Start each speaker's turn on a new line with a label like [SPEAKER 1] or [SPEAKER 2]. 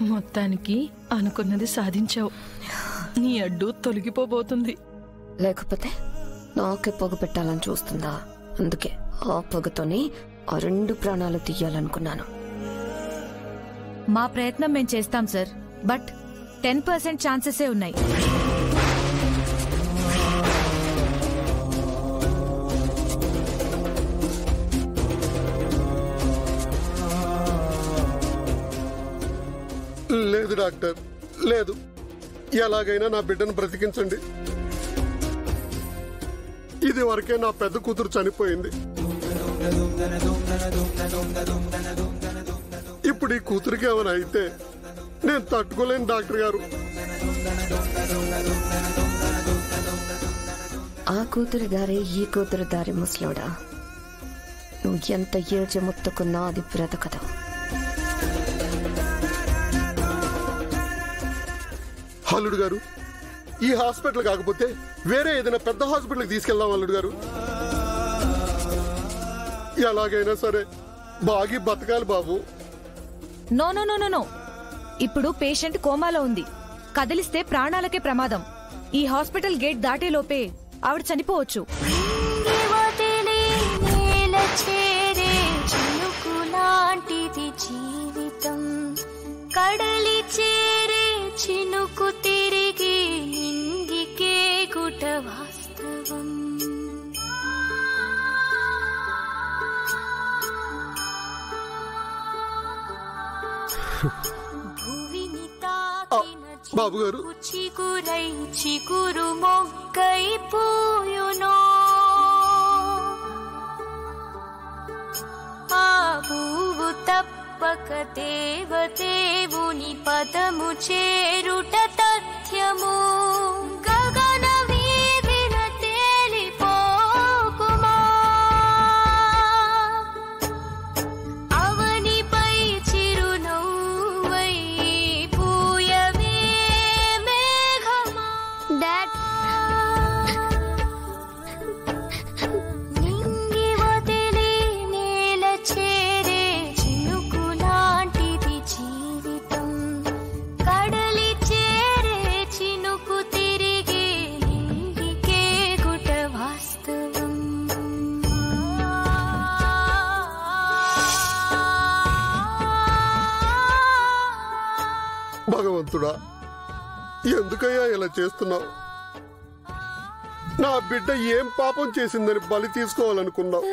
[SPEAKER 1] మొత్తానికి అనుకున్నది సాధించావు. నీ అడ్డు తొలగిపోబోతుంది.
[SPEAKER 2] లేకపోతే నాకే పొగ పెట్టాలని చూస్తుందా? అందుకే ఆ పొగతోనే ఆ 2 ప్రాణాలు తీయాలనుకున్నాను.
[SPEAKER 3] మా ప్రయత్నం మేం చేస్తాం సార్, బట్ 10% ఛాన్సెసే ఉన్నాయి.
[SPEAKER 4] లేదు డాక్టర్, లేదు. ఎలాగైనా నా బిడ్డను బ్రతికించండి. ఇది వరకే నా పెద్ద కూతురు చనిపోయింది. ఇప్పుడు ఈ కూతురికి ఏమైనా అయితే నేను తట్టుకోలేను డాక్టర్ గారు.
[SPEAKER 2] ఆ కూతురు దారి ఈ కూతురు దారి ముసలోడా, నువ్వు ఎంత ఏడ్చి ముత్తుకున్నా అది బ్రతకదు.
[SPEAKER 4] అల్లుడు గారు, ఈ హాస్పిటల్ కాకపోతే వేరే ఏదైనా పెద్ద హాస్పిటల్కి తీసుకెళ్దాం అల్లుడు గారు. ఎలాగైనా సరే బాగి బతకాలి బాబు.
[SPEAKER 3] నో నో నో నో, ఇప్పుడు పేషెంట్ కోమాలో ఉంది. కదిలిస్తే ప్రాణాలకే ప్రమాదం. ఈ హాస్పిటల్ గేట్ దాటే లోపే ఆవిడ చనిపోవచ్చు.
[SPEAKER 5] జీవితం కడలి చేరే చినుకు తిరిగి నింగికే గుట వాస్తవం. భూమిని తాకిన
[SPEAKER 4] బాబు గారు,
[SPEAKER 5] చిగురై చిగురు మొగ్గై పూయునో, ఆ పువ్వు తప్పక దేవదేవుని పదము చేరుట తథ్యము. గగన వీధిన తేలిపోకుమా, అవనిపై చిరునవ్వై పూయవే మేఘమా. నింగి వదిలి నేల చేరే చినుకు లాంటిది జీవితం. కడలి చేరే చినుకు తిరిగి నింగికే గుట వాస్తవం.
[SPEAKER 4] భగవంతుడా, ఎందుకయ్యా ఇలా చేస్తున్నావు? నా బిడ్డ ఏం పాపం చేసిందని బలి తీసుకోవాలనుకున్నావు?